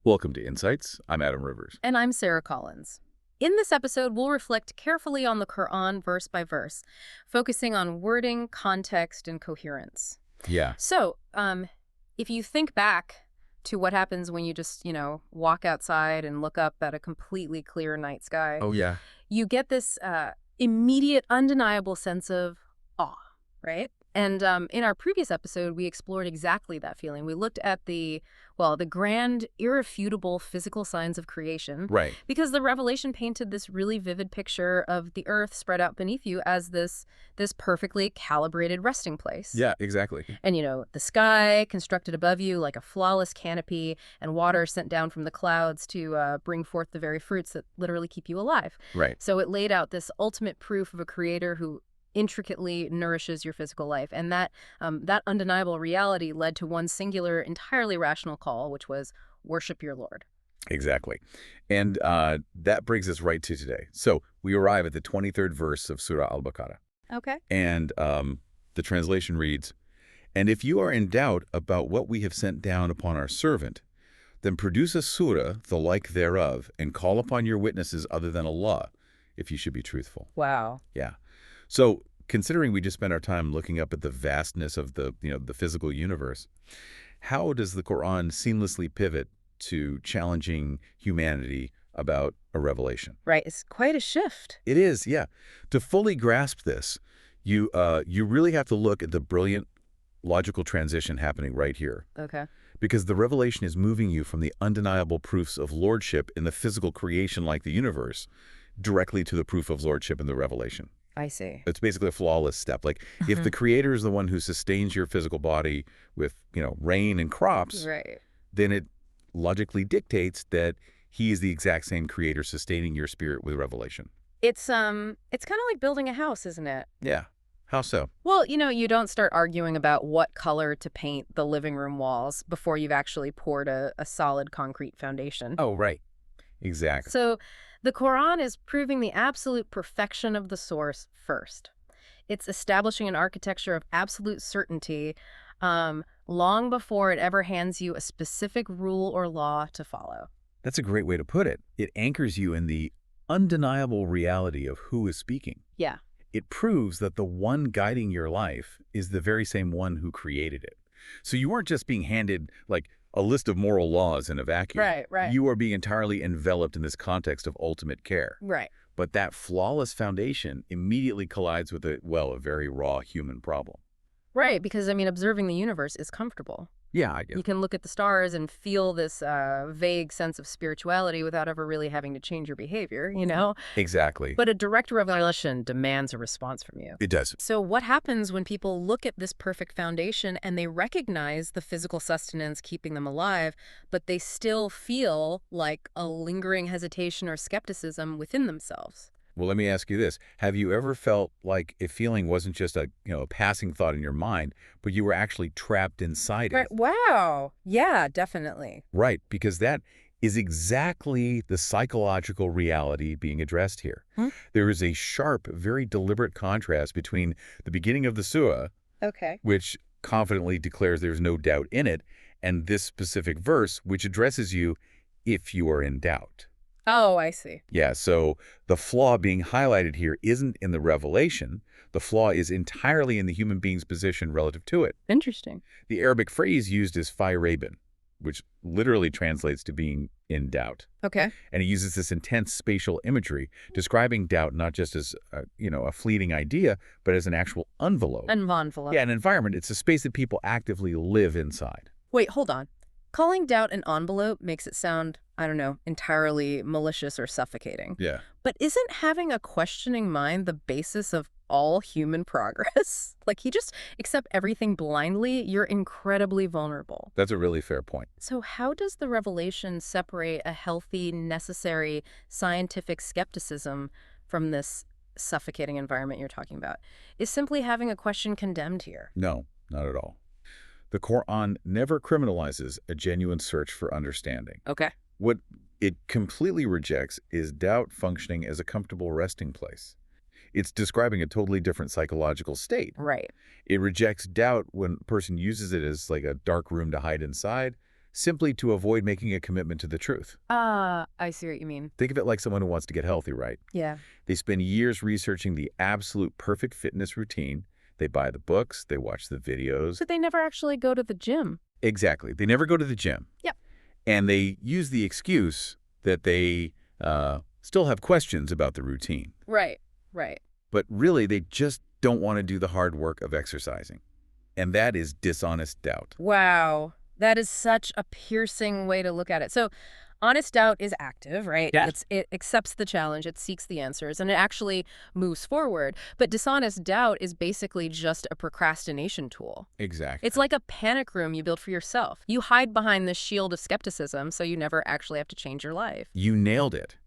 Welcome to Insights. I'm Adam Rivers. And I'm Sarah Collins. In this episode, we'll reflect carefully on the Qur'an verse by verse, focusing on wording, context, and coherence. Yeah. So, if you think back to what happens when you just, walk outside and look up at a completely clear night sky, Oh, yeah. you get this immediate, undeniable sense of awe, right? And in our previous episode, we explored exactly that feeling. We looked at the grand, irrefutable physical signs of creation. Right. Because the revelation painted this really vivid picture of the earth spread out beneath you as this perfectly calibrated resting place. Yeah, exactly. And, the sky constructed above you like a flawless canopy, and water sent down from the clouds to bring forth the very fruits that literally keep you alive. Right. So it laid out this ultimate proof of a creator who intricately nourishes your physical life. And that undeniable reality led to one singular, entirely rational call, which was worship your Lord. Exactly. And that brings us right to today. So we arrive at the 23rd verse of Surah Al-Baqarah. Okay. And the translation reads, "And if you are in doubt about what we have sent down upon our servant, then produce a surah, the like thereof, and call upon your witnesses other than Allah, if you should be truthful." Wow. Yeah. So considering we just spent our time looking up at the vastness of the physical universe, how does the Quran seamlessly pivot to challenging humanity about a revelation? Right. It's quite a shift. It is, yeah. To fully grasp this, you really have to look at the brilliant logical transition happening right here. Okay. Because the revelation is moving you from the undeniable proofs of lordship in the physical creation like the universe directly to the proof of lordship in the revelation. I see. It's basically a flawless step. Like if the creator is the one who sustains your physical body with, rain and crops, Right. then it logically dictates that he is the exact same creator sustaining your spirit with revelation. It's kind of like building a house, isn't it? Yeah. How so? Well, you don't start arguing about what color to paint the living room walls before you've actually poured a solid concrete foundation. Oh, right. Exactly. So the Quran is proving the absolute perfection of the source first. It's establishing an architecture of absolute certainty long before it ever hands you a specific rule or law to follow. That's a great way to put it. It anchors you in the undeniable reality of who is speaking. Yeah. It proves that the one guiding your life is the very same one who created it. So you weren't just being handed, like, a list of moral laws in a vacuum. Right. You are being entirely enveloped in this context of ultimate care. Right. But that flawless foundation immediately collides with a very raw human problem. Right, because, observing the universe is comfortable. Yeah, I guess. You can look at the stars and feel this vague sense of spirituality without ever really having to change your behavior, Exactly. But a direct revelation demands a response from you. It does. So what happens when people look at this perfect foundation and they recognize the physical sustenance keeping them alive, but they still feel like a lingering hesitation or skepticism within themselves? Well, let me ask you this. Have you ever felt like a feeling wasn't just a passing thought in your mind, but you were actually trapped inside Right. it? Wow. Yeah, definitely. Right, because that is exactly the psychological reality being addressed here. There is a sharp, very deliberate contrast between the beginning of the surah, Okay. which confidently declares there's no doubt in it, and this specific verse, which addresses you if you are in doubt. Oh, I see. Yeah, so the flaw being highlighted here isn't in the revelation. The flaw is entirely in the human being's position relative to it. Interesting. The Arabic phrase used is rayb, which literally translates to being in doubt. Okay. And it uses this intense spatial imagery, describing doubt not just as a fleeting idea, but as an actual envelope. Envelope. Yeah, an environment. It's a space that people actively live inside. Wait, hold on. Calling doubt an envelope makes it sound, entirely malicious or suffocating. Yeah. But isn't having a questioning mind the basis of all human progress? Like, you just accept everything blindly, you're incredibly vulnerable. That's a really fair point. So how does the revelation separate a healthy, necessary, scientific skepticism from this suffocating environment you're talking about? Is simply having a question condemned here? No, not at all. The Qur'an never criminalizes a genuine search for understanding. Okay. What it completely rejects is doubt functioning as a comfortable resting place. It's describing a totally different psychological state. Right. It rejects doubt when a person uses it as like a dark room to hide inside, simply to avoid making a commitment to the truth. I see what you mean. Think of it like someone who wants to get healthy, right? Yeah. They spend years researching the absolute perfect fitness routine. They buy the books, they watch the videos. But they never actually go to the gym. Exactly. They never go to the gym. Yep. And they use the excuse that they still have questions about the routine. Right, right. But really, they just don't want to do the hard work of exercising. And that is dishonest doubt. Wow. That is such a piercing way to look at it. So honest doubt is active, right? Yeah. It accepts the challenge, it seeks the answers, and it actually moves forward. But dishonest doubt is basically just a procrastination tool. Exactly. It's like a panic room you build for yourself. You hide behind the shield of skepticism so you never actually have to change your life. You nailed it.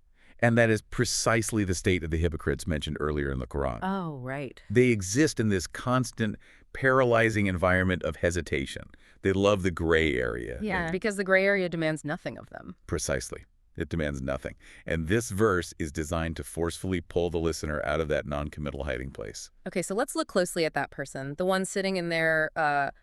And that is precisely the state of the hypocrites mentioned earlier in the Quran. Oh, right. They exist in this constant, paralyzing environment of hesitation. They love the gray area. Yeah, because the gray area demands nothing of them. Precisely. It demands nothing. And this verse is designed to forcefully pull the listener out of that non-committal hiding place. Okay, so let's look closely at that person, the one sitting in their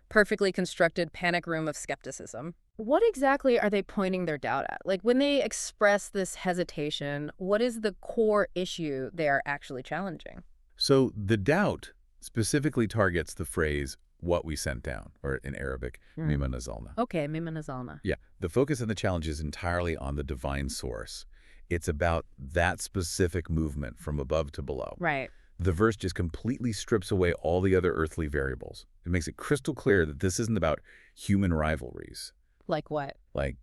perfectly constructed panic room of skepticism. What exactly are they pointing their doubt at? Like, when they express this hesitation, what is the core issue they are actually challenging? So the doubt specifically targets the phrase, what we sent down, or in Arabic, mimma nazalna. Okay, mimma nazalna. Yeah, the focus of the challenge is entirely on the divine source. It's about that specific movement from above to below. Right. The verse just completely strips away all the other earthly variables. It makes it crystal clear that this isn't about human rivalries. Like what? Like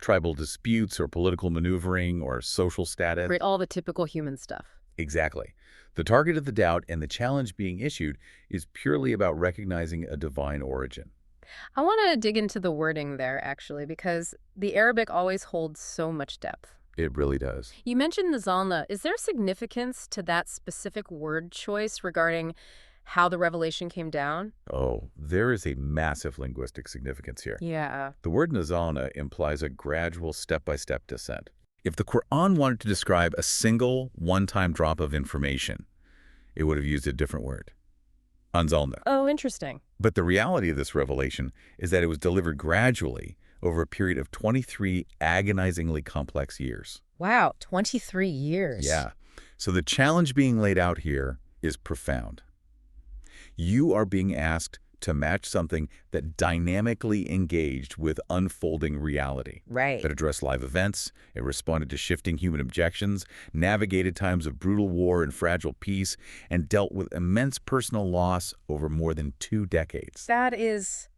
tribal disputes or political maneuvering or social status. Right, all the typical human stuff. Exactly. The target of the doubt and the challenge being issued is purely about recognizing a divine origin. I want to dig into the wording there, actually, because the Arabic always holds so much depth. It really does. You mentioned nazalna. Is there significance to that specific word choice regarding how the revelation came down? Oh, there is a massive linguistic significance here. Yeah. The word nazalna implies a gradual step-by-step descent. If the Qur'an wanted to describe a single, one-time drop of information, it would have used a different word. Anzalna. Oh, interesting. But the reality of this revelation is that it was delivered gradually over a period of 23 agonizingly complex years. Wow, 23 years. Yeah. So the challenge being laid out here is profound. You are being asked to match something that dynamically engaged with unfolding reality. Right. That addressed live events, it responded to shifting human objections, navigated times of brutal war and fragile peace, and dealt with immense personal loss over more than 2 decades. That is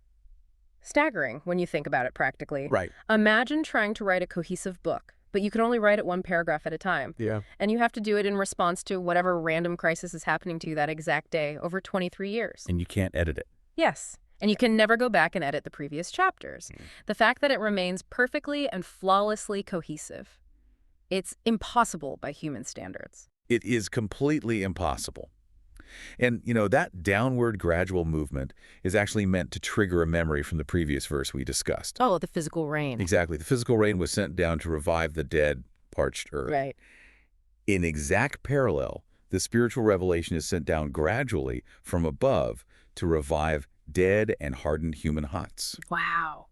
staggering when you think about it practically. Right. Imagine trying to write a cohesive book, but you can only write it one paragraph at a time. Yeah. And you have to do it in response to whatever random crisis is happening to you that exact day over 23 years. And you can't edit it. Yes. And you can never go back and edit the previous chapters. The fact that it remains perfectly and flawlessly cohesive, it's impossible by human standards. It is completely impossible. And, that downward gradual movement is actually meant to trigger a memory from the previous verse we discussed. Oh, the physical rain. Exactly. The physical rain was sent down to revive the dead, parched earth. Right. In exact parallel, the spiritual revelation is sent down gradually from above to revive dead and hardened human hearts. Wow.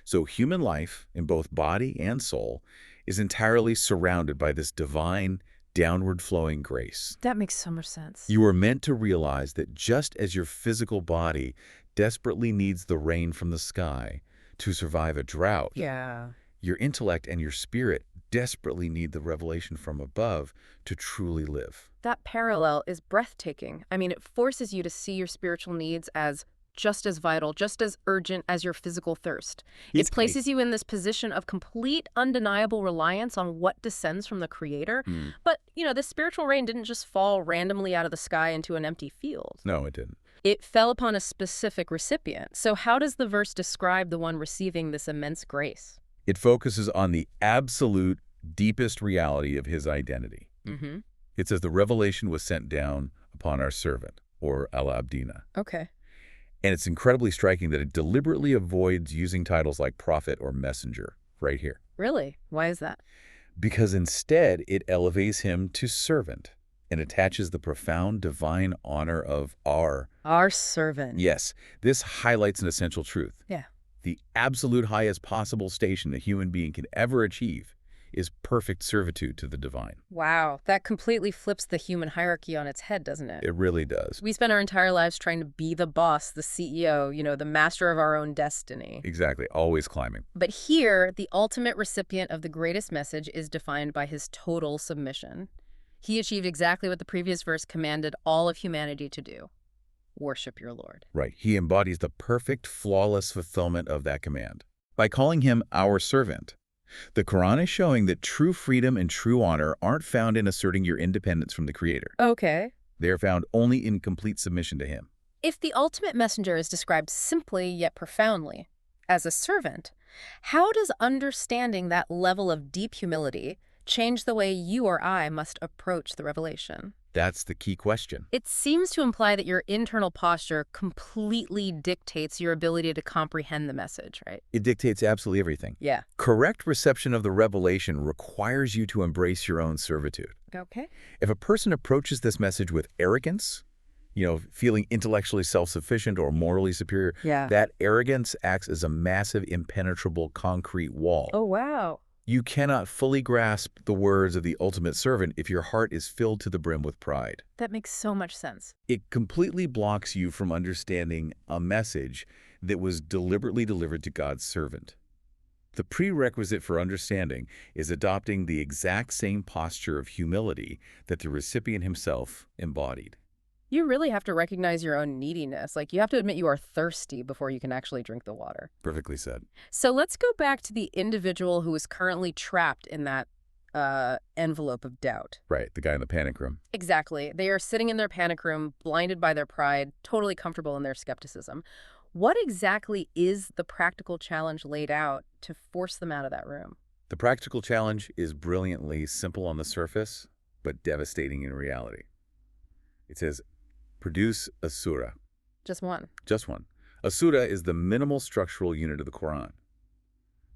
So human life, in both body and soul, is entirely surrounded by this divine, downward-flowing grace. That makes so much sense. You are meant to realize that just as your physical body desperately needs the rain from the sky to survive a drought, Yeah. your intellect and your spirit desperately need the revelation from above to truly live. That parallel is breathtaking. I mean, it forces you to see your spiritual needs as just as vital, just as urgent as your physical thirst. It places you in this position of complete, undeniable reliance on what descends from the Creator. But, the spiritual rain didn't just fall randomly out of the sky into an empty field. No, it didn't. It fell upon a specific recipient. So how does the verse describe the one receiving this immense grace? It focuses on the absolute, deepest reality of his identity. Mm-hmm. It says the revelation was sent down upon our servant, or al-Abdina. Okay. And it's incredibly striking that it deliberately avoids using titles like prophet or messenger right here. Really? Why is that? Because instead it elevates him to servant and attaches the profound divine honor of our Servant. Yes, this highlights an essential truth. Yeah. The absolute highest possible station a human being can ever achieve is perfect servitude to the divine. Wow, that completely flips the human hierarchy on its head, doesn't it? It really does. We spend our entire lives trying to be the boss, the CEO, the master of our own destiny. Exactly, always climbing. But here, the ultimate recipient of the greatest message is defined by his total submission. He achieved exactly what the previous verse commanded all of humanity to do. Worship your Lord. Right, he embodies the perfect, flawless fulfillment of that command. By calling him our servant, the Qur'an is showing that true freedom and true honor aren't found in asserting your independence from the Creator. Okay. They are found only in complete submission to him. If the ultimate messenger is described simply yet profoundly as a servant, how does understanding that level of deep humility change the way you or I must approach the revelation? That's the key question. It seems to imply that your internal posture completely dictates your ability to comprehend the message, right? It dictates absolutely everything. Yeah. Correct reception of the revelation requires you to embrace your own servitude. Okay. If a person approaches this message with arrogance, feeling intellectually self-sufficient or morally superior, that arrogance acts as a massive, impenetrable concrete wall. Oh, wow. You cannot fully grasp the words of the ultimate servant if your heart is filled to the brim with pride. That makes so much sense. It completely blocks you from understanding a message that was deliberately delivered to God's servant. The prerequisite for understanding is adopting the exact same posture of humility that the recipient himself embodied. You really have to recognize your own neediness. You have to admit you are thirsty before you can actually drink the water. Perfectly said. So let's go back to the individual who is currently trapped in that envelope of doubt. Right, the guy in the panic room. Exactly. They are sitting in their panic room, blinded by their pride, totally comfortable in their skepticism. What exactly is the practical challenge laid out to force them out of that room? The practical challenge is brilliantly simple on the surface, but devastating in reality. It says, produce a surah. Just one. Just one. A surah is the minimal structural unit of the Qur'an.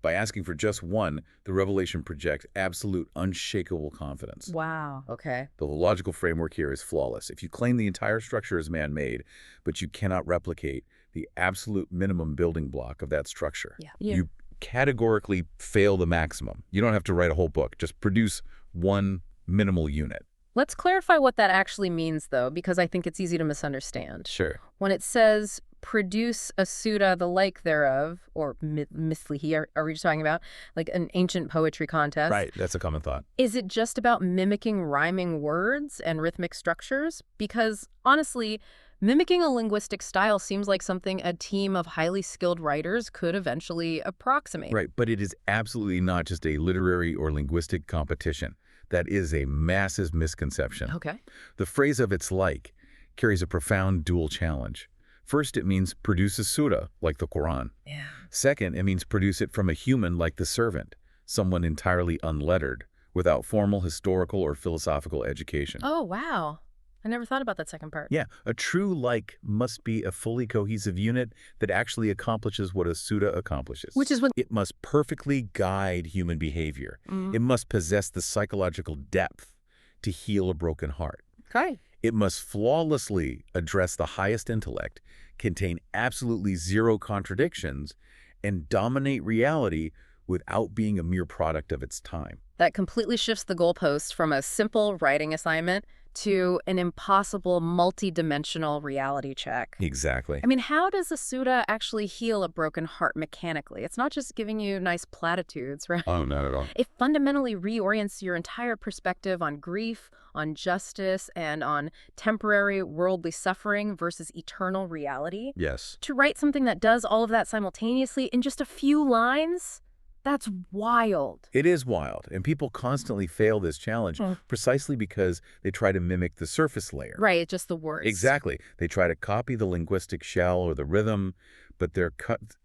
By asking for just one, the revelation projects absolute, unshakable confidence. Wow. Okay. The logical framework here is flawless. If you claim the entire structure is man-made, but you cannot replicate the absolute minimum building block of that structure, you categorically fail the maximum. You don't have to write a whole book. Just produce one minimal unit. Let's clarify what that actually means, though, because I think it's easy to misunderstand. Sure. When it says, produce a surah the like thereof, or mithlihi, are we talking about like an ancient poetry contest? Right, that's a common thought. Is it just about mimicking rhyming words and rhythmic structures? Because, honestly, mimicking a linguistic style seems like something a team of highly skilled writers could eventually approximate. Right, but it is absolutely not just a literary or linguistic competition. That is a massive misconception. Okay. The phrase of its like carries a profound dual challenge. First, it means produce a surah, like the Qur'an. Yeah. Second, it means produce it from a human like the servant, someone entirely unlettered, without formal historical or philosophical education. Oh, wow. I never thought about that second part. Yeah, a true like must be a fully cohesive unit that actually accomplishes what a surah accomplishes. Which is what... It must perfectly guide human behavior. It must possess the psychological depth to heal a broken heart. Okay. It must flawlessly address the highest intellect, contain absolutely zero contradictions, and dominate reality without being a mere product of its time. That completely shifts the goalpost from a simple writing assignment to an impossible multi-dimensional reality check. Exactly. I mean, how does a surah actually heal a broken heart mechanically? It's not just giving you nice platitudes, right? Oh, not at all. It fundamentally reorients your entire perspective on grief, on justice, and on temporary worldly suffering versus eternal reality. Yes. To write something that does all of that simultaneously in just a few lines, that's wild. It is wild, and people constantly fail this challenge precisely because they try to mimic the surface layer. Right, just the words. Exactly. They try to copy the linguistic shell or the rhythm, but their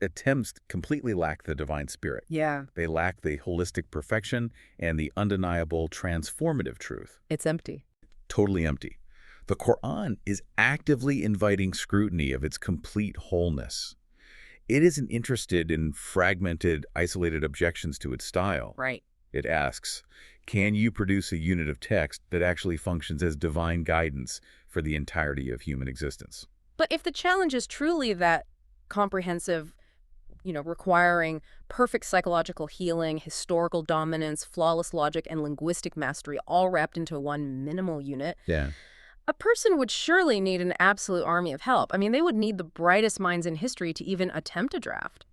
attempts completely lack the divine spirit. Yeah. They lack the holistic perfection and the undeniable transformative truth. It's empty. Totally empty. The Qur'an is actively inviting scrutiny of its complete wholeness. It isn't interested in fragmented, isolated objections to its style. Right. It asks, can you produce a unit of text that actually functions as divine guidance for the entirety of human existence? But if the challenge is truly that comprehensive, requiring perfect psychological healing, historical dominance, flawless logic, and linguistic mastery all wrapped into one minimal unit. Yeah. A person would surely need an absolute army of help. I mean, they would need the brightest minds in history to even attempt a draft.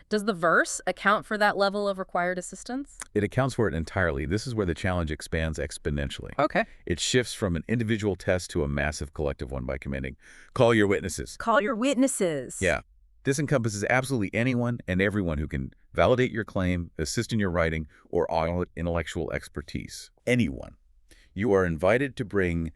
Does the verse account for that level of required assistance? It accounts for it entirely. This is where the challenge expands exponentially. Okay. It shifts from an individual test to a massive collective one by commanding, call your witnesses. Call your witnesses. Yeah. This encompasses absolutely anyone and everyone who can validate your claim, assist in your writing, or audit intellectual expertise. Anyone. You are invited to bring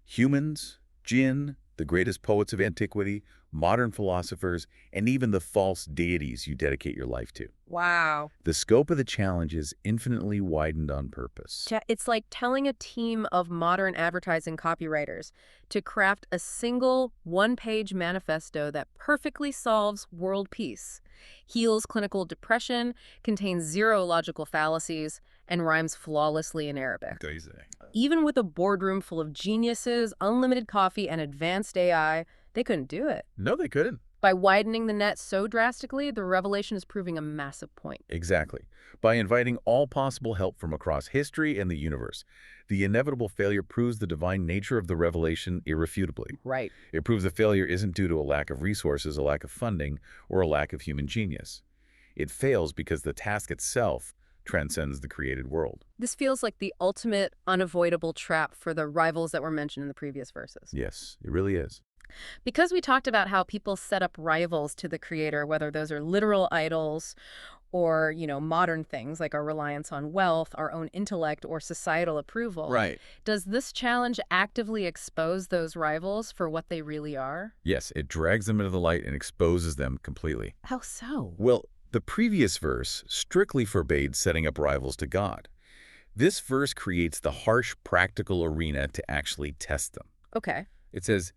humans, jinn, the greatest poets of antiquity, modern philosophers, and even the false deities you dedicate your life to. Wow. The scope of the challenge is infinitely widened on purpose. It's like telling a team of modern advertising copywriters to craft a single one-page manifesto that perfectly solves world peace, heals clinical depression, contains zero logical fallacies, and rhymes flawlessly in Arabic. Even with a boardroom full of geniuses, unlimited coffee, and advanced AI, they couldn't do it. No, they couldn't. By widening the net so drastically, the revelation is proving a massive point. Exactly. By inviting all possible help from across history and the universe, the inevitable failure proves the divine nature of the revelation irrefutably. Right. It proves the failure isn't due to a lack of resources, a lack of funding, or a lack of human genius. It fails because the task itself transcends the created world. This feels like the ultimate unavoidable trap for the rivals that were mentioned in the previous verses. Yes, it really is. Because we talked about how people set up rivals to the creator, whether those are literal idols or, modern things like our reliance on wealth, our own intellect, or societal approval. Right. Does this challenge actively expose those rivals for what they really are? Yes, it drags them into the light and exposes them completely. How so? Well, the previous verse strictly forbade setting up rivals to God. This verse creates the harsh practical arena to actually test them. Okay. It says,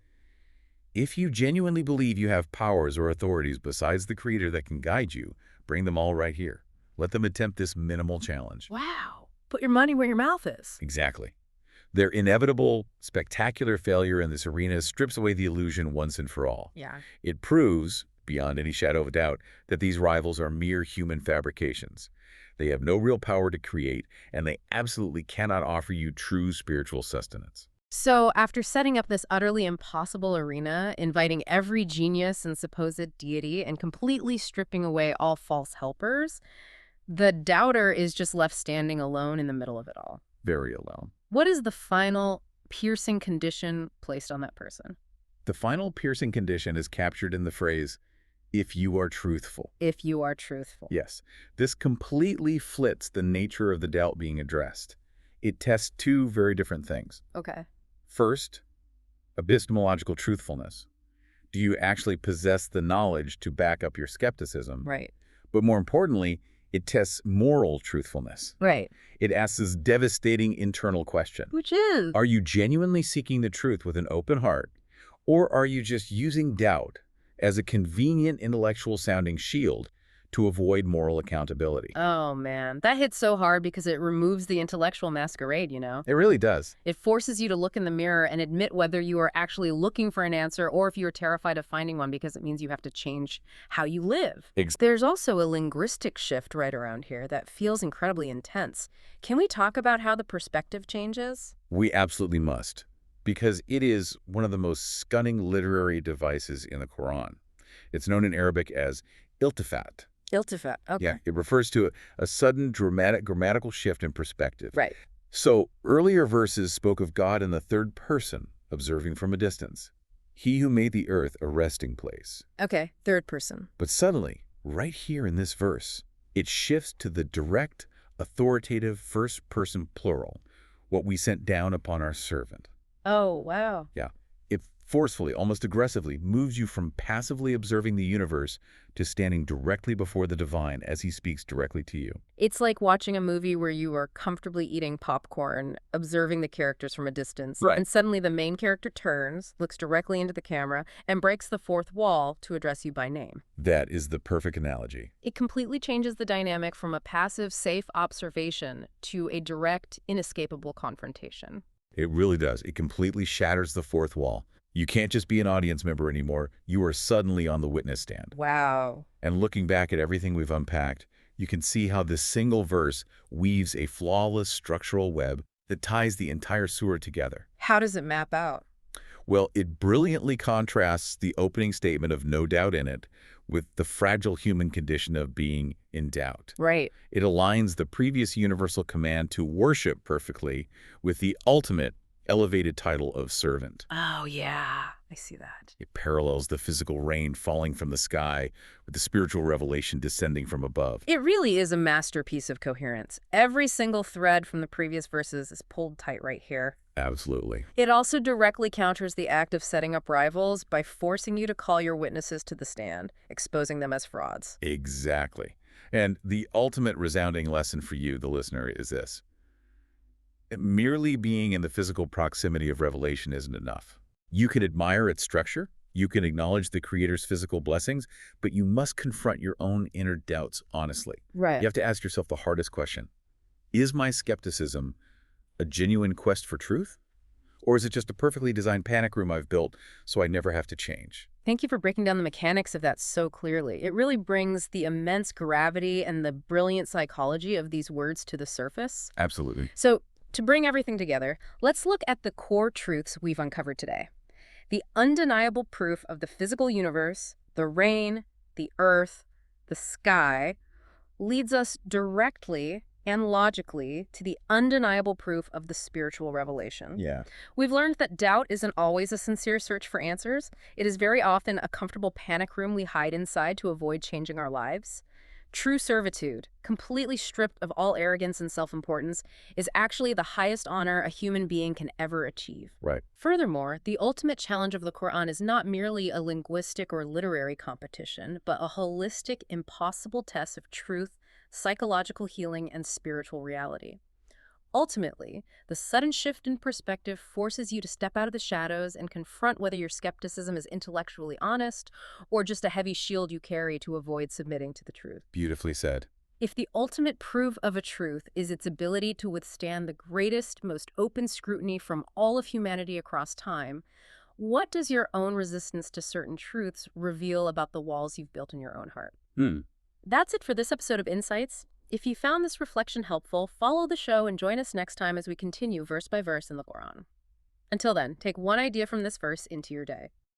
if you genuinely believe you have powers or authorities besides the Creator that can guide you, bring them all right here. Let them attempt this minimal challenge. Wow. Put your money where your mouth is. Exactly. Their inevitable, spectacular failure in this arena strips away the illusion once and for all. Yeah. It proves, beyond any shadow of a doubt, that these rivals are mere human fabrications. They have no real power to create, and they absolutely cannot offer you true spiritual sustenance. So after setting up this utterly impossible arena, inviting every genius and supposed deity, and completely stripping away all false helpers, the doubter is just left standing alone in the middle of it all. Very alone. What is the final piercing condition placed on that person? The final piercing condition is captured in the phrase, if you are truthful. If you are truthful. Yes, this completely flips the nature of the doubt being addressed. It tests two very different things. Okay. First, epistemological truthfulness. Do you actually possess the knowledge to back up your skepticism? Right. But more importantly, it tests moral truthfulness. Right. It asks this devastating internal question. Which is? Are you genuinely seeking the truth with an open heart, or are you just using doubt as a convenient intellectual-sounding shield to avoid moral accountability? Oh, man. That hits so hard because it removes the intellectual masquerade, It really does. It forces you to look in the mirror and admit whether you are actually looking for an answer or if you are terrified of finding one, because it means you have to change how you live. There's also a linguistic shift right around here that feels incredibly intense. Can we talk about how the perspective changes? We absolutely must, because it is one of the most stunning literary devices in the Qur'an. It's known in Arabic as iltifat. Iltifat, okay. Yeah, it refers to a sudden grammatical shift in perspective. Right. So earlier verses spoke of God in the third person, observing from a distance. He who made the earth a resting place. Okay, third person. But suddenly, right here in this verse, it shifts to the direct, authoritative first person plural, what we sent down upon our servant. Oh, wow. Yeah. It forcefully, almost aggressively, moves you from passively observing the universe to standing directly before the divine as he speaks directly to you. It's like watching a movie where you are comfortably eating popcorn, observing the characters from a distance, Right. and suddenly the main character turns, looks directly into the camera, and breaks the fourth wall to address you by name. That is the perfect analogy. It completely changes the dynamic from a passive, safe observation to a direct, inescapable confrontation. It really does. It completely shatters the fourth wall. You can't just be an audience member anymore. You are suddenly on the witness stand. Wow. And looking back at everything we've unpacked, you can see how this single verse weaves a flawless structural web that ties the entire surah together. How does it map out? Well, it brilliantly contrasts the opening statement of no doubt in it with the fragile human condition of being in doubt. Right. It aligns the previous universal command to worship perfectly with the ultimate elevated title of servant. Oh, yeah. I see that. It parallels the physical rain falling from the sky with the spiritual revelation descending from above. It really is a masterpiece of coherence. Every single thread from the previous verses is pulled tight right here. Absolutely. It also directly counters the act of setting up rivals by forcing you to call your witnesses to the stand, exposing them as frauds. Exactly. And the ultimate resounding lesson for you, the listener, is this. Merely being in the physical proximity of revelation isn't enough. You can admire its structure, you can acknowledge the Creator's physical blessings, but you must confront your own inner doubts honestly. Right. You have to ask yourself the hardest question. Is my skepticism a genuine quest for truth? Or is it just a perfectly designed panic room I've built so I never have to change? Thank you for breaking down the mechanics of that so clearly. It really brings the immense gravity and the brilliant psychology of these words to the surface. Absolutely. So, to bring everything together, let's look at the core truths we've uncovered today. The undeniable proof of the physical universe, the rain, the earth, the sky, leads us directly and logically to the undeniable proof of the spiritual revelation. Yeah. We've learned that doubt isn't always a sincere search for answers. It is very often a comfortable panic room we hide inside to avoid changing our lives. True servitude, completely stripped of all arrogance and self-importance, is actually the highest honor a human being can ever achieve. Right. Furthermore, the ultimate challenge of the Qur'an is not merely a linguistic or literary competition, but a holistic, impossible test of truth, psychological healing, and spiritual reality. Ultimately, the sudden shift in perspective forces you to step out of the shadows and confront whether your skepticism is intellectually honest or just a heavy shield you carry to avoid submitting to the truth. Beautifully said. If the ultimate proof of a truth is its ability to withstand the greatest, most open scrutiny from all of humanity across time, what does your own resistance to certain truths reveal about the walls you've built in your own heart? That's it for this episode of Insights. If you found this reflection helpful, follow the show and join us next time as we continue verse by verse in the Qur'an. Until then, take one idea from this verse into your day.